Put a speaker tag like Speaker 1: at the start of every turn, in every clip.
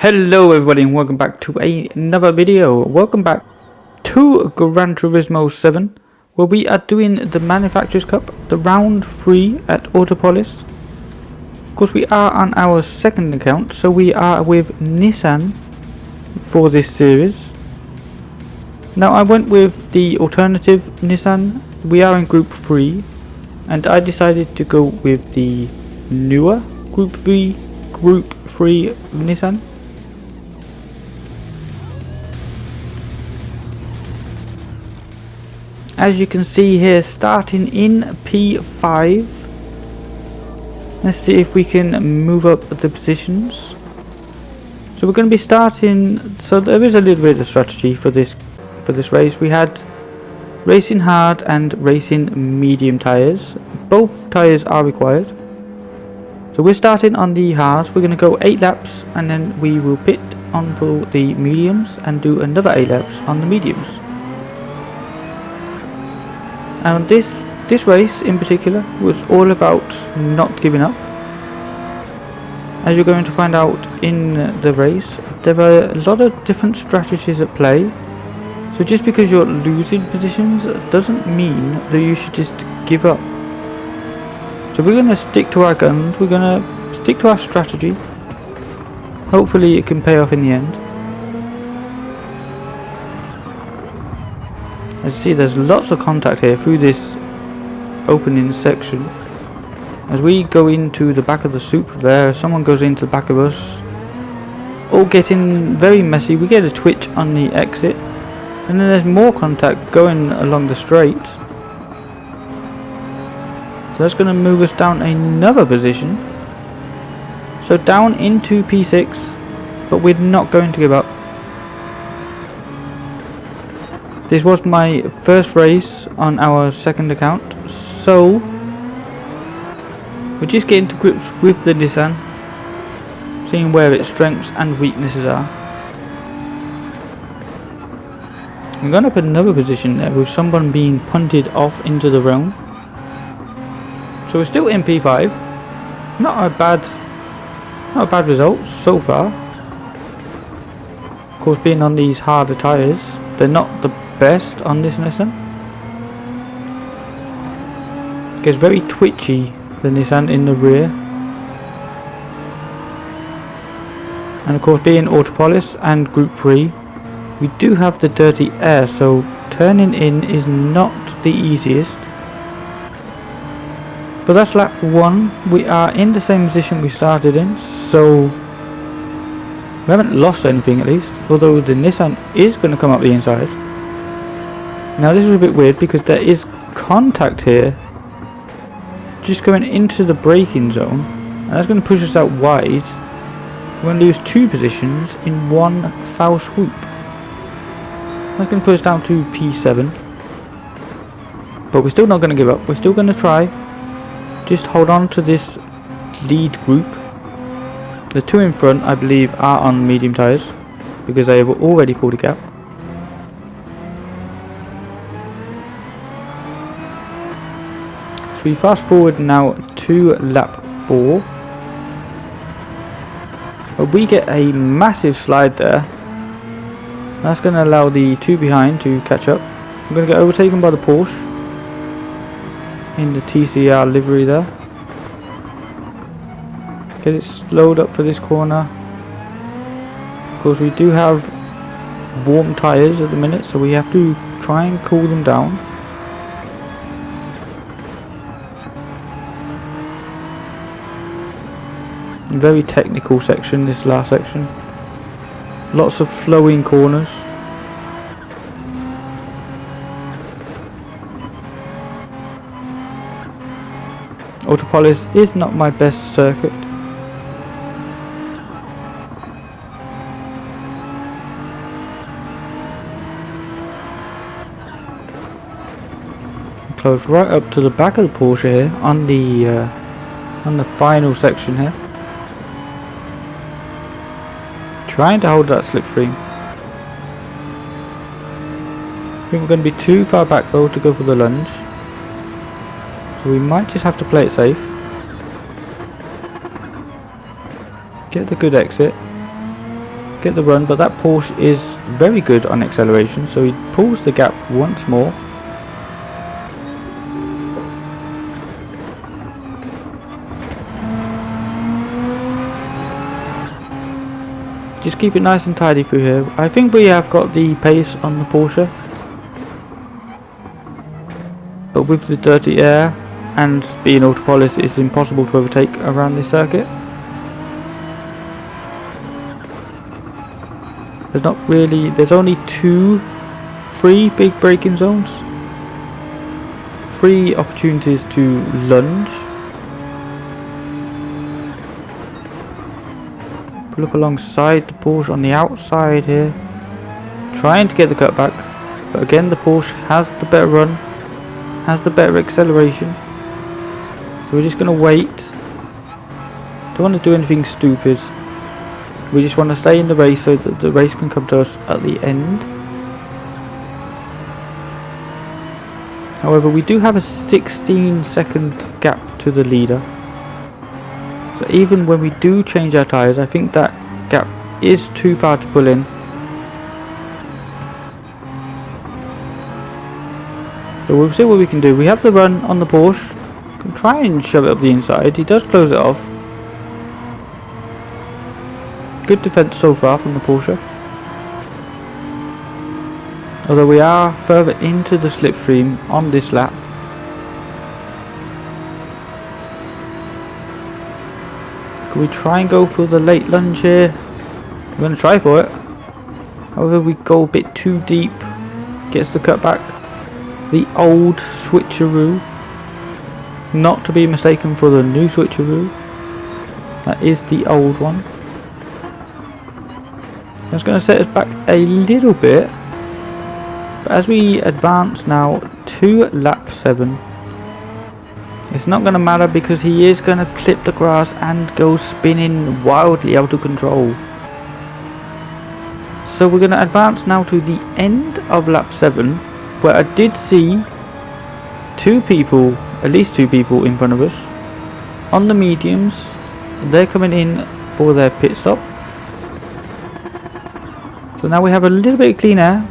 Speaker 1: Hello everybody and welcome back to another video. Welcome back to Gran Turismo 7, where we are doing the Manufacturers Cup, the round 3 at Autopolis. Of course we are on our second account, so we are with Nissan for this series. Now I went with the alternative Nissan. We are in Group 3 and I decided to go with the newer Group 3 Nissan. As you can see here, starting in P5. Let's see if we can move up the positions. So we're going to be starting, so there is a little bit of strategy for this race. We had racing hard and racing medium tyres. Both tyres are required. So we're starting on the hards. We're going to go 8 laps and then we will pit on for the mediums and do another 8 laps on the mediums. And this race in particular was all about not giving up. As you're going to find out in the race, there are a lot of different strategies at play. So just because you're losing positions doesn't mean that you should just give up. So we're going to stick to our guns, we're going to stick to our strategy. Hopefully it can pay off in the end. As you see, there's lots of contact here through this opening section. As we go into the back of the Supra there, someone goes into the back of us. All getting very messy. We get a twitch on the exit. And then there's more contact going along the straight. So that's going to move us down another position. So down into P6. But we're not going to give up. This was my first race on our second account, so we're just getting to grips with the Nissan, seeing where its strengths and weaknesses are. I'm going to put another position there with someone being punted off into the realm. So we're still in P5. Not a bad result so far. Of course, being on these harder tyres, they're not the best on this Nissan. It gets very twitchy, the Nissan in the rear. And of course, being Autopolis and Group 3, we do have the dirty air, so turning in is not the easiest. But that's lap 1. We are in the same position we started in, so we haven't lost anything at least, although the Nissan is going to come up the inside. Now this is a bit weird because there is contact here just going into the braking zone, and that's going to push us out wide. We're going to lose 2 positions in one foul swoop. That's going to put us down to P7, but we're still not going to give up. We're still going to try. Just hold on to this lead group. The 2 in front, I believe, are on medium tyres because they have already pulled a gap. So we fast forward now to lap 4. But we get a massive slide there. That's going to allow the 2 behind to catch up. We're going to get overtaken by the Porsche in the TCR livery there. Get it slowed up for this corner. Of course, we do have warm tyres at the minute, so we have to try and cool them down. Very technical section, this last section. Lots of flowing corners. Autopolis is not my best circuit. Close right up to the back of the Porsche here on the final section here. Trying to hold that slipstream. think we're going to be too far back though to go for the lunge. So we might just have to play it safe. Get the good exit. Get the run, but that Porsche is very good on acceleration, so he pulls the gap once more. Just keep it nice and tidy through here. I think we have got the pace on the Porsche, but with the dirty air and being Autopolis, it's impossible to overtake around this circuit. There's only 3 big braking zones, 3 opportunities to lunge. Pull up alongside the Porsche on the outside here, trying to get the cut back, but again the Porsche has the better run, has the better acceleration, so we're just going to wait. Don't want to do anything stupid. We just want to stay in the race so that the race can come to us at the end. However, we do have a 16-second gap to the leader. So even when we do change our tyres, I think that gap is too far to pull in. So we'll see what we can do. We have the run on the Porsche. Can try and shove it up the inside. He does close it off. Good defense so far from the Porsche. Although we are further into the slipstream on this lap. Can we try and go for the late lunge here? I'm going to try for it. However, we go a bit too deep. Gets the cut back. The old switcheroo. Not to be mistaken for the new switcheroo. That is the old one. That's going to set us back a little bit, but as we advance now to lap 7, it's not going to matter because he is going to clip the grass and go spinning wildly out of control. So we're going to advance now to the end of lap 7, where I did see at least two people in front of us on the mediums. They're coming in for their pit stop. So now we have a little bit of clean air.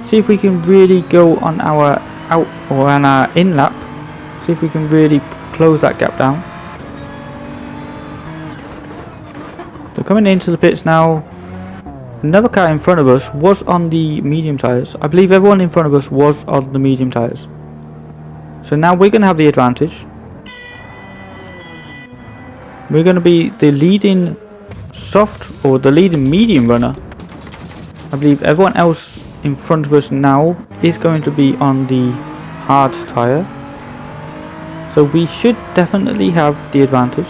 Speaker 1: See if we can really go on our out or on our in lap. See if we can really close that gap down. So coming into the pits now. Another car in front of us was on the medium tyres. I believe everyone in front of us was on the medium tyres. So now we're going to have the advantage. We're going to be the leading soft or the leading medium runner. I believe everyone else in front of us now is going to be on the hard tyre. So we should definitely have the advantage.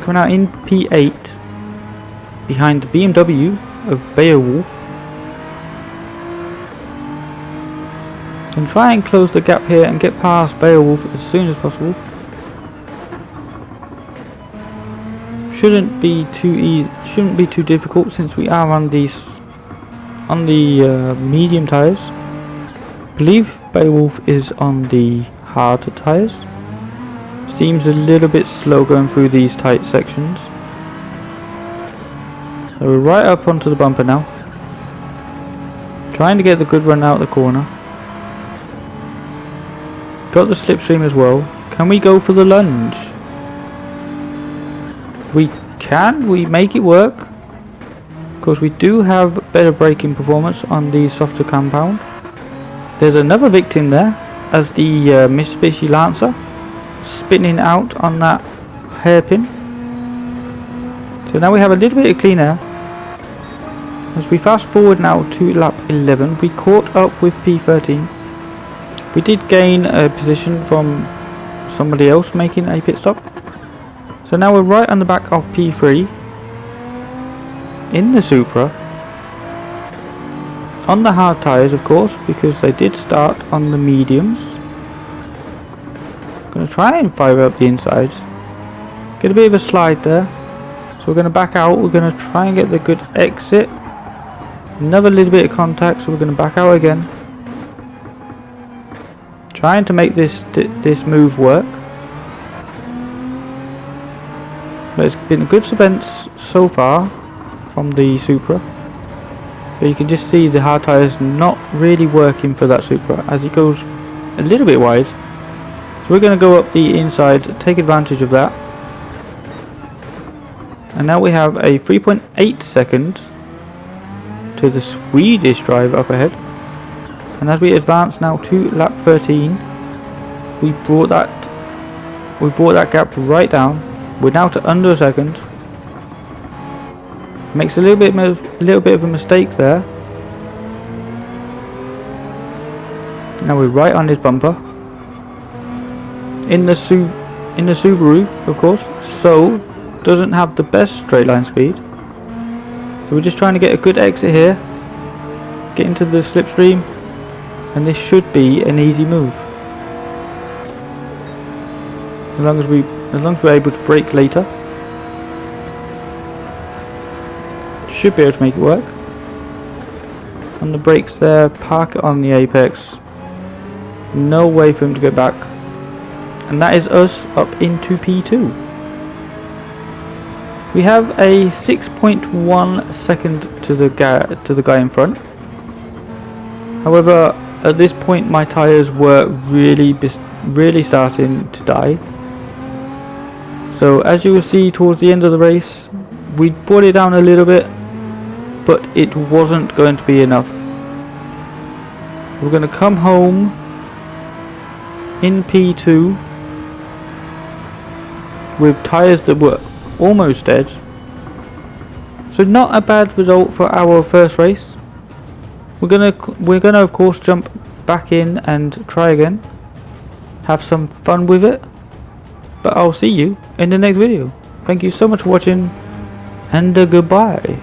Speaker 1: Coming out in P8 behind the BMW of Beowulf. Can try and close the gap here and get past Beowulf as soon as possible. Shouldn't be too difficult since we are on the medium tyres. I believe Beowulf is on the harder tyres. Seems a little bit slow going through these tight sections. So we're right up onto the bumper now. Trying to get the good run out of the corner. Got the slipstream as well. Can we go for the lunge? We can. We make it work. Of course, we do have better braking performance on the softer compound. There's another victim there as the Mitsubishi Lancer spinning out on that hairpin. So now we have a little bit of clean air. As we fast forward now to lap 11, we caught up with P13. We did gain a position from somebody else making a pit stop. So now we're right on the back of P3 in the Supra. On the hard tyres, of course, because they did start on the mediums. Going to try and fire up the inside. Get a bit of a slide there. So we're going to back out. We're going to try and get the good exit. Another little bit of contact, so we're going to back out again. Trying to make this move work. But it's been a good suspense so far from the Supra. But you can just see the hard tyres not really working for that Supra as it goes a little bit wide. So we're going to go up the inside, take advantage of that. And now we have a 3.8 second to the Swedish driver up ahead. And as we advance now to lap 13, we brought that gap right down. We're now to under a second. Makes a little bit of a mistake there. Now we're right on this bumper. In the Subaru, of course, so doesn't have the best straight line speed. So we're just trying to get a good exit here, get into the slipstream, and this should be an easy move. As long as we're able to brake later, should be able to make it work. On the brakes there, park it on the apex. No way for him to get back, and that is us up into P2. We have a 6.1 second to the guy in front. However, at this point my tyres were really starting to die. So as you will see towards the end of the race, we brought it down a little bit, but it wasn't going to be enough. We're going to come home in P2 with tyres that were almost dead. So not a bad result for our first race. We're gonna of course jump back in and try again, have some fun with it, but I'll see you in the next video. Thank you so much for watching, and goodbye.